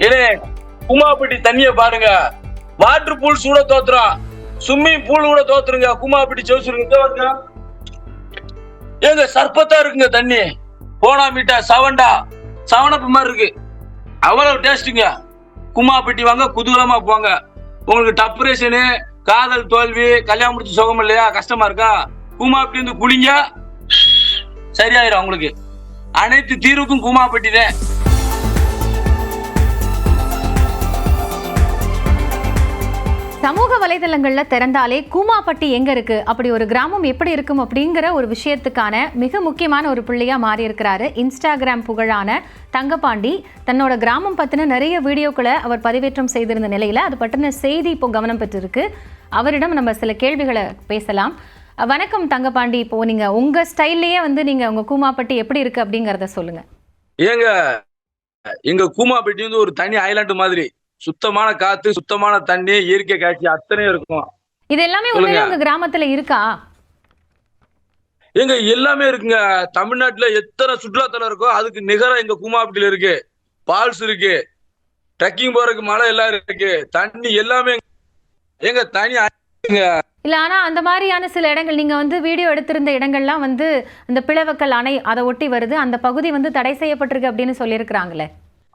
ஏனே குமாப்பட்டி தண்ணிய பாருங்க, வாட்டர் பூல் சூட தோத்துறோம், ஸ்விம்மிங் பூல் கூட தோத்துருங்க. குமாப்பட்டி சோசுருங்க ஏங்க சர்பத்தா இருக்குங்க தண்ணி. போனா மீட்டா சவனப்பு மாதிரி இருக்கு, அவ்வளவு டேஸ்ட்டுங்க. குமாப்பட்டி வாங்க, குதூகலமா போங்க. உங்களுக்கு டப்ரேஷனு, காதல் தோல்வி, கல்யாணம் முடிச்சு சுகம் இல்லையா, கஷ்டமா இருக்கா, குமாப்பட்டி வந்து குளிங்க, சரியாயிரும் உங்களுக்கு. அனைத்து தீர்வுக்கும் குமாப்பட்டி தான். சமூக வலைதளங்கள்ல திறந்தாலே கூமாப்பட்டி எங்க இருக்கு, அப்படி ஒரு கிராமம் எப்படி இருக்கும் அப்படிங்கிற ஒரு விஷயத்துக்கான மிக முக்கியமான ஒரு புள்ளியா மாறி இருக்கிறாரு இன்ஸ்டாகிராம் புகழான தங்கபாண்டி. தன்னோட கிராமம் பத்தின நிறைய வீடியோக்களை அவர் பதிவேற்றம் செய்திருந்த நிலையில அது பற்றின செய்தி இப்போ கவனம் பெற்றிருக்கு. அவரிடம் நம்ம சில கேள்விகளை பேசலாம். வணக்கம் தங்கபாண்டி, இப்போ நீங்க உங்க ஸ்டைல்லயே வந்து நீங்க உங்க கூமாப்பட்டி எப்படி இருக்கு அப்படிங்கறத சொல்லுங்க. ஏங்க எங்க கூமாப்பட்டி வந்து ஒரு தனி ஐலாண்டு மாதிரி, சுத்தமான காத்து, சுத்தமான தண்ணி, இயற்கை காட்சி அத்தனையும் இருக்கும். இது எல்லாமே உண்மையிலே உங்க கிராமத்துல இருக்கா? எங்க எல்லாமே இருக்குங்க. தமிழ்நாட்டுல எத்தனை சுற்றுலாத்தலம் இருக்கோ அதுக்கு நிகரா எங்க கூமாப்பட்டியில இருக்கு. பால்ஸ் இருக்கு, ட்ரெக்கிங் போறதுக்கு மலை எல்லாம் இருக்கு, தண்ணி எல்லாமே எங்க தனி இல்ல. ஆனா அந்த மாதிரியான சில இடங்கள் நீங்க வந்து வீடியோ எடுத்திருந்த இடங்கள்லாம் வந்து இந்த பிளவக்கல் அணை அதை ஒட்டி வருது, அந்த பகுதி வந்து தடை செய்யப்பட்டிருக்கு அப்படின்னு சொல்லியிருக்கிறாங்களே.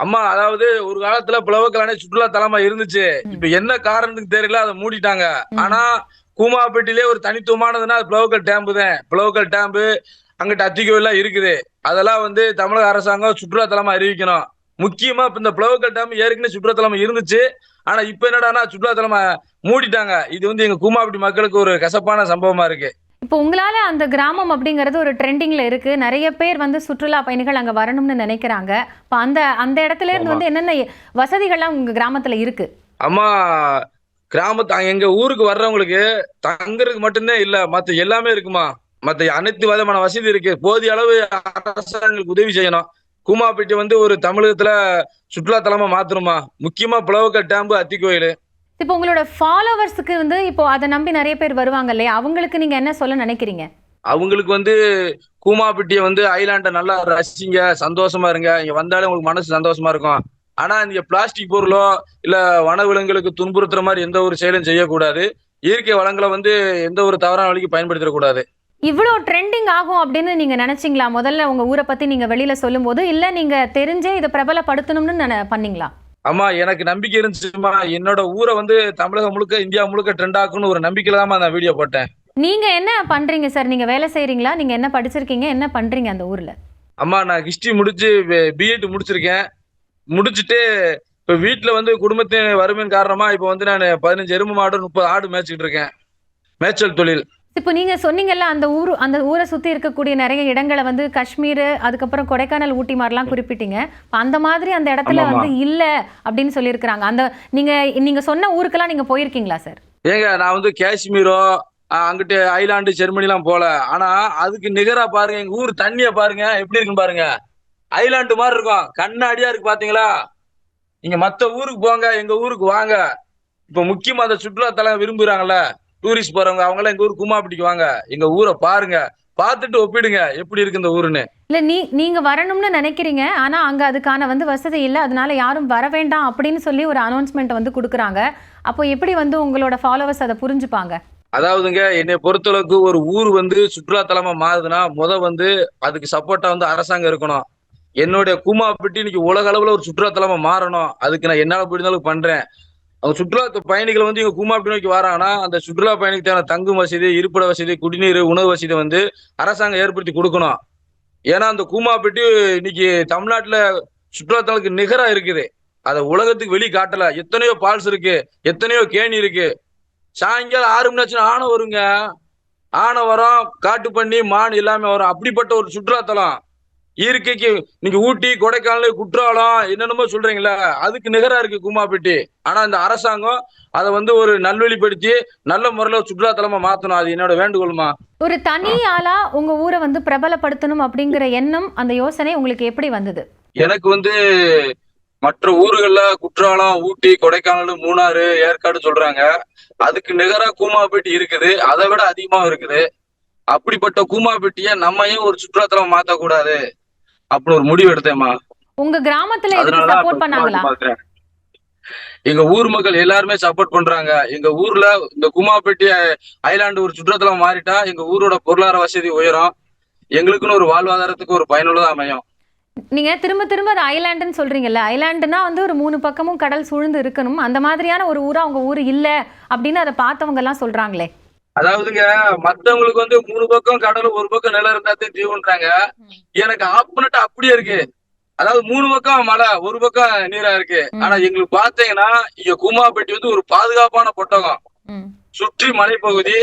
அம்மா, அதாவது ஒரு காலத்துல பிளவக்கல் அணை சுற்றுலா தலமா இருந்துச்சு. இப்ப என்ன காரணத்துக்கு தெரியல, அதை மூடிட்டாங்க. ஆனா கூமாப்பட்டிலே ஒரு தனித்துவமானதுன்னா பிளவக்கல் டேம்பு தான். பிளவக்கல் டேம்பு அங்கிட்ட அத்திக்கோவில் இருக்குது. அதெல்லாம் வந்து தமிழக அரசாங்கம் சுற்றுலா தலமா அறிவிக்கணும். முக்கியமா இப்ப இந்த பிளவக்கல் டேம் ஏற்கனவே சுற்றுலா தலமா இருந்துச்சு. ஆனா இப்ப என்னடானா சுற்றுலா தலமா மூடிட்டாங்க. இது வந்து எங்க கூமாப்பட்டி மக்களுக்கு ஒரு கசப்பான சம்பவமா இருக்கு. இப்போ உங்களால அந்த கிராமம் அப்படிங்கிறது ஒரு ட்ரெண்டிங்ல இருக்கு, நிறைய பேர் வந்து சுற்றுலா பயணிகள் அங்க வரணும்னு நினைக்கிறாங்க. இப்போ அந்த அந்த இடத்துல இருந்து வந்து என்னென்ன வசதிகள்லாம் உங்க கிராமத்துல இருக்கு? அம்மா, கிராமத்து எங்க ஊருக்கு வர்றவங்களுக்கு தங்குறதுக்கு மட்டும்தான் இல்ல, மத்த எல்லாமே இருக்குமா. மத்த அனைத்து விதமான வசதி இருக்கு. போதிய அளவு அரசாங்கங்களுக்கு உதவி செய்யணும். கூமாப்பட்டி வந்து ஒரு தமிழகத்துல சுற்றுலா தலமா மாத்தணுமா. முக்கியமா பிளவக்கல் டேம்பு, அத்திக்கோயில். இப்போ உங்களோட ஃபாலோவர்ஸுக்கு வந்து இப்போ அதை நம்பி நிறைய பேர் வருவாங்க இல்லையா, அவங்களுக்கு நீங்க என்ன சொல்ல நினைக்கிறீங்க? அவங்களுக்கு வந்து கூமாப்பட்டியை வந்து ஐலாண்ட நல்லா ரசிங்க, சந்தோஷமா இருங்க. இங்க வந்தாலே உங்களுக்கு மனசு சந்தோஷமா இருக்கும். ஆனா நீங்க பிளாஸ்டிக் பொருளோ இல்ல வனவிலங்குகளுக்கு துன்புறுத்துற மாதிரி எந்த ஒரு செயலும் செய்யக்கூடாது. இயற்கை வளங்களை வந்து எந்த ஒரு தவறான வழிக்கு பயன்படுத்திடக்கூடாது. இவ்வளோ ட்ரெண்டிங் ஆகும் அப்படின்னு நீங்க நினைச்சீங்களா முதல்ல உங்க ஊரை பத்தி நீங்க வெளியில சொல்லும் போது, இல்ல நீங்க தெரிஞ்சே இதை பிரபலப்படுத்தணும்னு பண்ணீங்களா? ஆமா, எனக்கு நம்பிக்கை இருந்துச்சுமா. என்னோட ஊரை வந்து தமிழகம் முழுக்க, இந்தியா முழுக்க ட்ரெண்ட் ஆக்குன்னு ஒரு நம்பிக்கையில தான் நான் வீடியோ போட்டேன். நீங்க என்ன பண்றீங்க சார்? நீங்க வேலை செய்யறீங்களா? நீங்க என்ன படிச்சிருக்கீங்க? என்ன பண்றீங்க அந்த ஊர்ல? அம்மா, நான் ஹிஸ்டரி முடிச்சு பிஎட் முடிச்சிருக்கேன். முடிச்சுட்டு இப்ப வீட்டுல வந்து குடும்பத்தின் வறுமையின் காரணமா இப்ப வந்து நான் 15 எருமை மாடு 30 ஆடு மேய்ச்சிட்டு இருக்கேன். மேய்ச்சல் தொழில். இப்போ நீங்க சொன்னீங்கல்ல அந்த ஊரை சுத்தி இருக்கக்கூடிய நிறைய இடங்களை வந்து காஷ்மீர், அதுக்கப்புறம் கொடைக்கானல், ஊட்டி மாதிரிலாம் குறிப்பிட்டீங்க. அந்த மாதிரி அந்த இடத்துல வந்து இல்ல அப்படின்னு சொல்லியிருக்கிறாங்க. அந்த நீங்க சொன்ன ஊருக்கெல்லாம் நீங்க போயிருக்கீங்களா சார்? ஏங்க, நான் வந்து காஷ்மீரோ அங்கிட்டு ஐலாண்டு ஜெர்மனி எல்லாம் போல. ஆனா அதுக்கு நிகரா பாருங்க, எங்க ஊர் தண்ணிய பாருங்க எப்படி இருக்குன்னு பாருங்க. ஐலாண்டு மாதிரி இருக்கும், கண்ணாடியா இருக்கு. பாத்தீங்களா? நீங்க மத்த ஊருக்கு போங்க, எங்க ஊருக்கு வாங்க. இப்ப முக்கியமா அந்த சுற்றுலா தலம் விரும்புறாங்கல்ல, டூரிஸ்ட் போறவங்க, அவங்க எல்லாம் எங்க ஊர் கூமாப்பட்டிக்கு வாங்க, எங்க ஊரை பாருங்க, பார்த்துட்டு ஒப்பிடுங்க எப்படி இருக்கு இந்த ஊருன்னு. இல்ல நீங்க வரணும்னு நினைக்கிறீங்க, ஆனா அங்க அதுக்கான வந்து வசதி இல்ல, அதனால யாரும் வர வேண்டாம் அப்படின்னு சொல்லி ஒரு அனௌன்ஸ்மெண்ட் வந்து கொடுக்குறாங்க. அப்போ எப்படி வந்து உங்களோட ஃபாலோவர்ஸ் அதை புரிஞ்சுப்பாங்க? அதாவதுங்க, என்னை பொறுத்தளவுக்கு ஒரு ஊர் வந்து சுற்றுலா தலமா மாறுதுன்னா வந்து அதுக்கு சப்போர்ட்டா வந்து அரசாங்கம் இருக்கணும். என்னுடைய கூமாப்பட்டி இன்னைக்கு உலக அளவுல ஒரு சுற்றுலா தலமா மாறணும். அதுக்கு நான் என்னால முடிந்தாலும் பண்றேன். அவங்க சுற்றுலா பயணிகள் வந்து இங்க கூமாப்பட்டி நோக்கி வராங்கன்னா அந்த சுற்றுலா பயணிக்கு தேவையான தங்கும் வசதி, இருப்பிட வசதி, குடிநீர், உணவு வசதி வந்து அரசாங்கம் ஏற்படுத்தி கொடுக்கணும். ஏன்னா அந்த கூமாப்பட்டி இன்னைக்கு தமிழ்நாட்டுல சுற்றுலாத்தலத்துக்கு நிகரா இருக்குது. அதை உலகத்துக்கு வெளி காட்டல. எத்தனையோ பால்ஸ் இருக்கு, எத்தனையோ கேணி இருக்கு. சாயங்காலம் 6 மணி ஆச்சுன்னா ஆனை வருங்க. ஆனை வரும், காட்டு பண்ணி, மான் எல்லாமே வரும். அப்படிப்பட்ட ஒரு சுற்றுலாத்தலம் இயற்கைக்கு நீங்க ஊட்டி, கொடைக்கானல், குற்றாலம் என்னென்னமோ சொல்றீங்களா, அதுக்கு நிகரா இருக்கு கூமாப்பட்டி. ஆனா இந்த அரசாங்கம் அதை வந்து ஒரு நல்வழிப்படுத்தி நல்ல முறையில சுற்றுலா தலமா மாத்தணும். அது என்னோட வேண்டுகோள்மா. ஒரு தனி ஆளா உங்க ஊரை வந்து பிரபலப்படுத்தணும் அப்படிங்கிற எண்ணம், அந்த யோசனை உங்களுக்கு எப்படி வந்தது? எனக்கு வந்து மற்ற ஊர்கள்ல குற்றாலம், ஊட்டி, கொடைக்கானல், மூணாறு, ஏற்காடு சொல்றாங்க. அதுக்கு நிகரா கூமாப்பட்டி இருக்குது, அதை விட அதிகமா இருக்குது. அப்படிப்பட்ட கூமாப்பட்டிய நம்ம ஏன் ஒரு சுற்றுலாத்தலம் மாத்தக்கூடாது அப்படின்னு ஒரு முடிவு எடுத்தேம்மா. உங்க கிராமத்துல இதுக்கு சப்போர்ட் பண்ணாங்களா? எங்க ஊர் மக்கள் எல்லாருமே சப்போர்ட் பண்றாங்க. எங்க ஊர்ல இந்த குமாப்பட்டி ஐலாண்டு ஒரு சுற்றுலாத்தலம் மாறிட்டா எங்க ஊரோட பொருளாதார வசதி உயரும். எங்களுக்குன்னு ஒரு வாழ்வாதாரத்துக்கு ஒரு பயனுள்ளதா அமையும். நீங்க திரும்ப திரும்ப அது ஐலாண்டுன்னு சொல்றீங்கல்ல, ஐலாண்டுனா வந்து ஒரு 3 பக்கமும் கடல் சூழ்ந்து இருக்கணும். அந்த மாதிரியான ஒரு ஊரா உங்க ஊரு இல்ல அப்படின்னு அத பார்த்தவங்க எல்லாம் சொல்றாங்களே. அதாவதுங்க, மத்தவங்களுக்கு வந்து 3 பக்கம் கடலும் 1 பக்கம் நிலம் இருந்தாத்தே தீவுன்றாங்க. எனக்கு ஆப்போனட்டா அப்படியே இருக்கு. அதாவது 3 பக்கம் மலை, 1 பக்கம் நீரா இருக்கு. ஆனா எங்களுக்கு பாத்தீங்கன்னா இங்க கூமாப்பட்டி வந்து ஒரு பாதுகாப்பான பொட்டகம். ம். சுற்றி மலைப்பகுதி,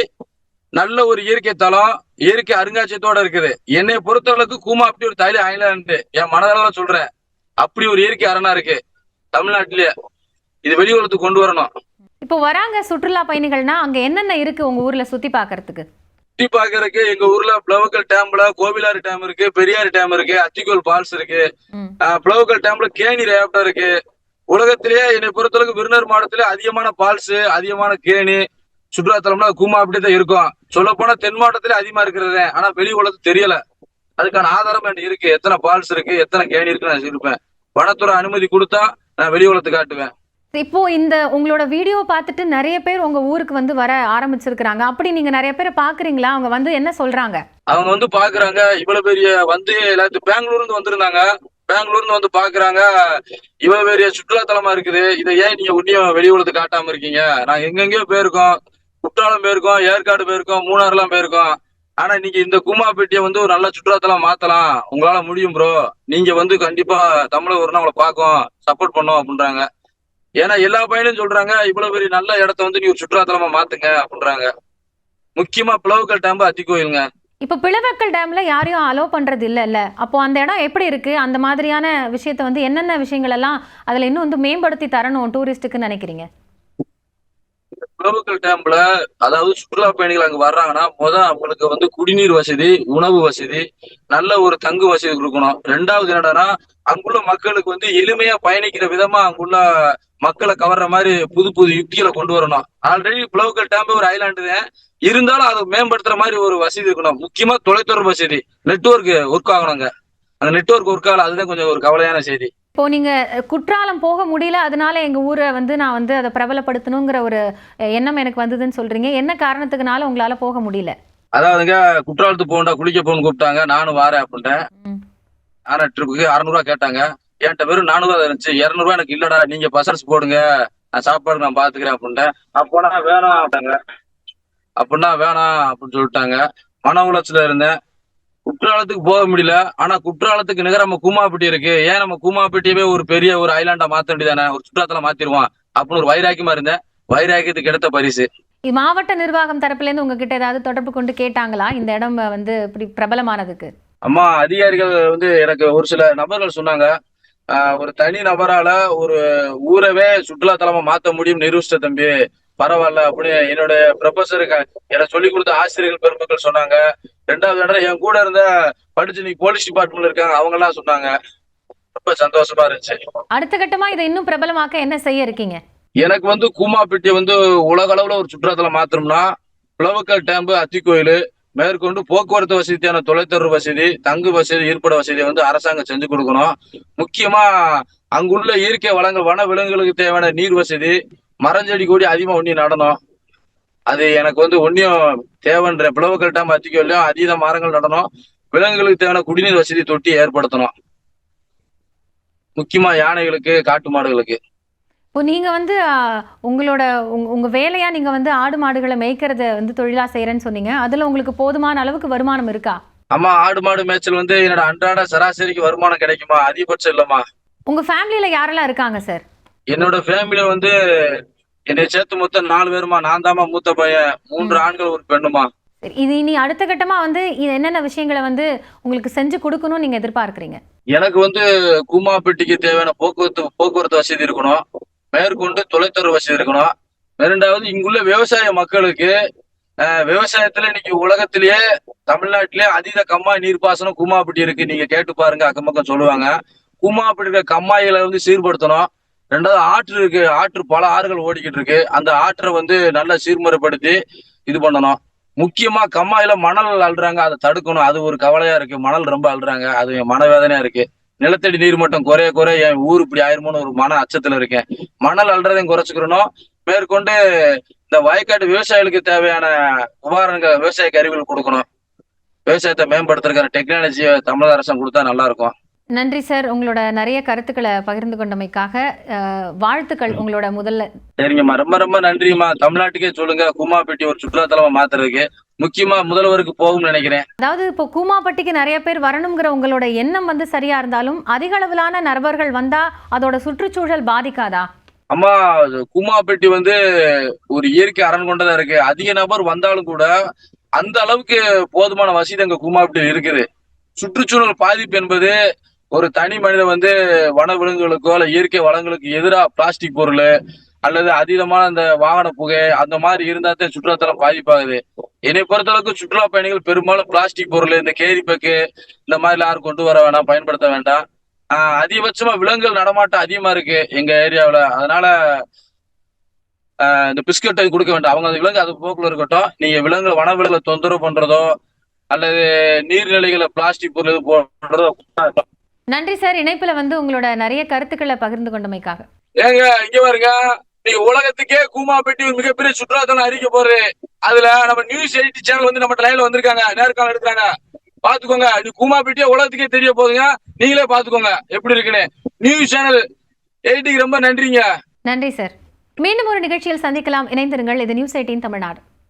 நல்ல ஒரு இயற்கை தலம், இயற்கை அருங்காட்சியத்தோட இருக்குது. என்னை பொறுத்தளவுக்கு கூமாப்பட்டி ஒரு தனி ஐலாண்டு. என் மனதளவுல சொல்றேன். அப்படி ஒரு இயற்கை அரணா இருக்கு தமிழ்நாட்டிலேயே. இது வெளி உலகத்துக்கு கொண்டு வரணும். இப்போ வராங்க சுற்றுலா பயணிகள்னா அங்க என்னென்ன இருக்கு உங்க ஊர்ல சுத்தி பார்க்கறதுக்கு? சுத்தி பாக்குறதுக்கு எங்க ஊர்ல பிளவக்கல் டேம்ல கோவிலாறு டேம் இருக்கு, பெரியாறு டேம் இருக்கு, அத்திக்கோல் ஃபால்ஸ் இருக்கு. ம். பிளவக்கல் டேம்ல கேணி ரேப்டா இருக்கு. உலகத்திலேயே என்னை பொறுத்தளவுக்கு விருதுநகர் மாவட்டத்திலே அதிகமான ஃபால்ஸ், அதிகமான கேணி சுற்றுலாத்தலம்னா கூமாப்பட்டி தான் இருக்கும். சொல்ல போனா தென் மாவட்டத்திலே அதிகமா இருக்கிறது. ஆனா வெளி உலகத்துக்கு தெரியல. அதுக்கான ஆதாரம் என்கிட்ட இருக்கு. எத்தனை ஃபால்ஸ் இருக்கு, எத்தனை கேணி இருக்கு நான் இருப்பேன். வனத்துறை அனுமதி கொடுத்தா நான் வெளி உலகத்துக்கு காட்டுவேன். இப்போ இந்த உங்களோட வீடியோ பார்த்துட்டு நிறைய பேர் உங்க ஊருக்கு வந்து வர ஆரம்பிச்சிருக்கிறாங்க. அப்படி நீங்க நிறைய பேரை பாக்குறீங்களா? அவங்க வந்து என்ன சொல்றாங்க? அவங்க வந்து பாக்குறாங்க, இவ்வளவு பெரிய வந்து எல்லாத்தையும் பெங்களூர்ல இருந்து வந்திருந்தாங்க. பெங்களூர்ல இருந்து வந்து பாக்குறாங்க, இவ்வளவு பெரிய சுற்றுலாத்தலமா இருக்குது. இதை ஏன் நீங்க உன்னியும் வெளி உலகத்துக்கு காட்டாம இருக்கீங்க? நாங்க எங்கெங்கயோ போயிருக்கோம், குற்றாலம் போயிருக்கோம், ஏற்காடு போயிருக்கோம், மூணாறு எல்லாம் போயிருக்கோம். ஆனா நீங்க இந்த கூமாப்பேட்டியை வந்து ஒரு நல்ல சுற்றுலாத்தலம் மாத்தலாம், உங்களால முடியும் ப்ரோ. நீங்க வந்து கண்டிப்பா தமிழக ஒரு நாள் உங்களை பார்க்கும், சப்போர்ட் பண்ணோம் அப்படின்றாங்க. ஏன்னா எல்லா பையனும் சொல்றாங்க, இவ்வளவு பெரிய நல்ல இடத்த வந்து நீ ஒரு சுற்றுலாத்தலமா மாத்துங்க அப்படின்றாங்க. முக்கியமா பிளவுக்கல் டேம்பு அத்திக்கோயிலுங்க. இப்போ பிளவக்கல் டேம்ல யாரையும் அலோ பண்றது இல்லல்ல. அப்போ அந்த இடம் எப்படி இருக்கு? அந்த மாதிரியான விஷயத்தை வந்து என்னென்ன விஷயங்கள் எல்லாம் அதுல இன்னும் வந்து மேம்படுத்தி தரணும் டூரிஸ்டுக்கு நினைக்கிறீங்க? பிளவுக்கல் டேம்ல அதாவது சுற்றுலா பயணிகள் அங்க வர்றாங்கன்னா அவங்களுக்கு வந்து குடிநீர் வசதி, உணவு வசதி, நல்ல ஒரு தங்கு வசதி கொடுக்கணும். 2வது என்னடான்னா அங்குள்ள மக்களுக்கு வந்து எளிமையா பயணிக்கிற விதமா அங்குள்ள மக்களை கவர்ற மாதிரி புது புது யுக்திகளை கொண்டு வரணும். ஆல்ரெடி பிளவுக்கல் டேம் ஒரு ஐலாண்டு தான். இருந்தாலும் அதை மேம்படுத்துற மாதிரி ஒரு வசதி இருக்கணும். முக்கியமா தொலைத்தொடர்பு வசதி, நெட்வொர்க் ஒர்க் ஆகணுங்க. அந்த நெட்வொர்க் ஒர்க் ஆகல, அதுதான் கொஞ்சம் ஒரு கவலையான செய்தி. இப்போ நீங்க குற்றாலம் போக முடியல, அதனால எங்க ஊரை வந்து நான் வந்து அதை பிரபலப்படுத்தணுங்கிற ஒரு எண்ணம் எனக்கு வந்ததுன்னு சொல்றீங்க. என்ன காரணத்துக்குனால உங்களால போக முடியல? அதாவதுங்க, குற்றாலத்துக்கு போகண்டா, குளிக்க போகணும்னு கூப்பிட்டாங்க. நானும் வாரேன் அப்படின்ட்டேன். ம். ஆனா ட்ரிப்புக்கு 600 கேட்டாங்க. என்கிட்ட வெறும் 400 இருந்துச்சு. 200 எனக்கு இல்லடா, நீங்க பசல்ஸ் போடுங்க, நான் சாப்பாடு நான் பாத்துக்கிறேன் அப்படின்ட்டேன். அப்போனா வேணாம் அப்படிங்க. அப்படின்னா வேணாம் அப்படின்னு சொல்லிட்டாங்க. மன உளைச்சல இருந்தேன். குற்றாலத்துக்கு போக முடியல. ஆனா குற்றாலத்துக்கு நிகர நம்ம கூமாப்பட்டி இருக்கு. ஏன் நம்ம கூமாப்பட்டியவே ஒரு பெரிய ஒரு ஐலாண்டா மாத்த வேண்டியதானே, ஒரு சுற்றுலாத்தலம் மாத்திருவோம் அப்படின்னு ஒரு வைராக்கியமா இருந்தேன். வைராக்கியத்துக்கு கிடைத்த பரிசு. மாவட்ட நிர்வாகம் தரப்புல இருந்து உங்ககிட்ட ஏதாவது தொடர்பு கொண்டு கேட்டாங்களா இந்த இடம் வந்து இப்படி பிரபலமானதுக்கு? அம்மா, அதிகாரிகள் வந்து எனக்கு ஒரு சில நபர்கள் சொன்னாங்க, ஒரு தனி நபரால ஒரு ஊரவே சுற்றுலாத்தலமா மாத்த முடியும் நிரூபிச்சிட்ட தம்பி, பரவாயில்ல அப்படின்னு என்னுடைய ப்ரொஃபஸருக்கு எனக்கு சொல்லிக் கொடுத்த ஆசிரியர்கள் பெருமக்கள் சொன்னாங்க. 2வது இடம் என் கூட இருந்த படிச்சு நீ போலீஸ் டிபார்ட்மெண்ட்ல இருக்காங்க, அவங்க எல்லாம் சொன்னாங்க. ரொம்ப சந்தோஷமா இருந்துச்சு. அடுத்த கட்டமா இதை இன்னும் பிரபலமாக்க என்ன செய்ய இருக்கீங்க? எனக்கு வந்து கூமாப்பட்டி வந்து உலக அளவுல ஒரு சுற்றுலாத்தலம் மாத்திரம்னா பிளவக்கல் டேம்பு, அத்திக்கோயில், மேற்கொண்டு போக்குவரத்து வசதியான தொலைத்தொடர்பு வசதி, தங்கு வசதி, இருப்பிட வசதியை வந்து அரசாங்கம் செஞ்சு கொடுக்கணும். முக்கியமா அங்குள்ள இயற்கை வளங்கள், வன விலங்குகளுக்கு தேவையான நீர் வசதி, மரஞ்செடி கொடி அதிகமா ஒன்னி நடணும். அது எனக்கு வந்து ஒன்னியும் தேவைன்ற பிளவக்கல் டேம் அத்திக்கோயிலையும் அதீத மரங்கள் நடணும். விலங்குகளுக்கு தேவையான குடிநீர் வசதி தொட்டி ஏற்படுத்தணும். முக்கியமா யானைகளுக்கு, காட்டு மாடுகளுக்கு. இப்போ நீங்க வந்து உங்களோட உங்க வேலையா நீங்க வந்து ஆடு மாடுகளை மேய்க்கிறத வந்து தொழிலா செய்யறேன்னு சொன்னீங்க. அதுல உங்களுக்கு போதுமான அளவுக்கு வருமானம் இருக்கா? ஆமா, ஆடு மாடு மேய்ச்சல் வந்து என்னோட அன்றாட சராசரிக்கு வருமானம் கிடைக்குமா? அதிகபட்சம் இல்லம்மா. உங்க ஃபேமிலியில யாரெல்லாம் இருக்காங்க சார்? என்னோட ஃபேமிலியில வந்து என்னை சேர்த்து மொத்தம் 4 பேருமா. நான் தாமா மூத்த பையன். 3 ஆண்கள், ஒரு பெண்ணுமா. சரி, இது இனி அடுத்த கட்டமா வந்து என்னென்ன விஷயங்களை வந்து உங்களுக்கு செஞ்சு கொடுக்கணும்னு நீங்க எதிர்பார்க்கறீங்க? எனக்கு வந்து கூமாப்பட்டிக்கு தேவையான போக்குவரத்து வசதி இருக்கணும். மேற்கொண்டு தொலைத்தொடர்பு வசதி இருக்கணும். 2வது இங்குள்ள விவசாய மக்களுக்கு விவசாயத்துல இன்னைக்கு உலகத்திலேயே தமிழ்நாட்டிலேயே அதீத கம்மாய் நீர்ப்பாசனம் கூமாப்பட்டி இருக்கு. நீங்க கேட்டு பாருங்க, அக்கம் பக்கம் சொல்லுவாங்க. கூமாப்பட்டி இருக்க கம்மாய்களை வந்து சீர்படுத்தணும். 2வது ஆற்று இருக்கு. ஆற்று பல ஆறுகள் ஓடிக்கிட்டு இருக்கு. அந்த ஆற்றை வந்து நல்லா சீர்முறைப்படுத்தி இது பண்ணணும். முக்கியமா கம்மாயில மணல் அள்ளுறாங்க, அதை தடுக்கணும். அது ஒரு கவலையா இருக்கு. மணல் ரொம்ப அள்ளுறாங்க, அது மனவேதனையா இருக்கு. நிலத்தடி நீர் மட்டம் குறைய குறைய என் ஊர் இப்படி ஆயிருமோன்னு ஒரு மன அச்சத்துல இருக்கேன். மணல் அள்ளுறதையும் குறைச்சுக்கிறணும். மேற்கொண்டு இந்த வயக்காட்டு விவசாயிகளுக்கு தேவையான உபகரணங்கள், விவசாய கருவிகள் கொடுக்கணும். விவசாயத்தை மேம்படுத்துறதுக்கான டெக்னாலஜியை தமிழக அரசாங்கம் கொடுத்தா நல்லா இருக்கும். நன்றி சார், உங்களோட நிறைய கருத்துக்களை பகிர்ந்து கொண்டமைக்காக வாழ்த்துக்கள். உங்களோட முதல்ல சரிங்கம்மா, ரொம்ப ரொம்ப நன்றிம்மா. தமிழ்நாட்டுக்கே சொல்லுங்க கூமாப்பட்டி ஒரு சுற்றுலாத்தலமா மாத்துறதுக்கு. முக்கியமா முதல்வருக்கு போகும்னு நினைக்கிறேன். அதாவது இப்போ கூமாப்பட்டிக்கு நிறைய பேர் வரணுங்கிற உங்களோட எண்ணம் வந்து சரியா இருந்தாலும் அதிக அளவிலான நபர்கள் வந்தா அதோட சுற்றுச்சூழல் பாதிக்காதா? அம்மா, கூமாப்பட்டி வந்து ஒரு இயற்கை அரண் கொண்டதா இருக்கு. அதிக நபர் வந்தாலும் கூட அந்த அளவுக்கு போதுமான வசதி அங்க கூமாப்பட்டி இருக்குது. சுற்றுச்சூழல் பாதிப்பு என்பது ஒரு தனி மனிதன் வந்து வன விலங்குகளுக்கோ அல்ல இயற்கை வளங்களுக்கு எதிராக பிளாஸ்டிக் பொருள் அல்லது அதீதமான அந்த வாகன புகை அந்த மாதிரி இருந்தா தான் சுற்றுலாத்தலம் பாதிப்பாகுது. என்னை பொறுத்தளவுக்கு சுற்றுலா பயணிகள் பெரும்பாலும் பிளாஸ்டிக் பொருள், இந்த கேரி பேக்கு இந்த மாதிரி யாரும் கொண்டு வர வேண்டாம், பயன்படுத்த வேண்டாம். அதிகபட்சமா விலங்குகள் நடமாட்டம் அதிகமா இருக்கு எங்க ஏரியாவில். அதனால இந்த பிஸ்கட் கொடுக்க வேண்டாம். அவங்க அந்த விலங்கு அது போக்குல இருக்கட்டும். நீங்க விலங்குகள் வன விலங்குகளை தொந்தரவு பண்றதோ அல்லது நீர்நிலைகளை பிளாஸ்டிக் பொருள் இது போடுறதோ. நன்றி சார், இணைப்புல வந்து உங்களோட நிறைய கருத்துக்களை பகிர்ந்து கொண்டமைக்காக. ஏங்க இங்க பாருங்க, நீங்க உலகத்துக்கே கூமாப்பட்டி ஒரு மிகப்பெரிய சுற்றுலாத்தலம் அறிவிக்க போறது. அதுல நம்ம நியூஸ் 8 சேனல் வந்து நம்ம லைவ்ல வந்திருக்காங்க, நேர்காணல் எடுக்கிறாங்க. பாத்துக்கோங்க, இது கூமாப்பட்டியே உலகத்துக்கே தெரிய போகுதுங்க. நீங்களே பாத்துக்கோங்க எப்படி இருக்குன்னு. நியூஸ் சேனல் 8க்கு ரொம்ப நன்றிங்க. நன்றி சார். மீண்டும் ஒரு நிகழ்ச்சியில் சந்திக்கலாம். இணைந்திருங்கள். இது நியூஸ் 18 தமிழ்நாடு.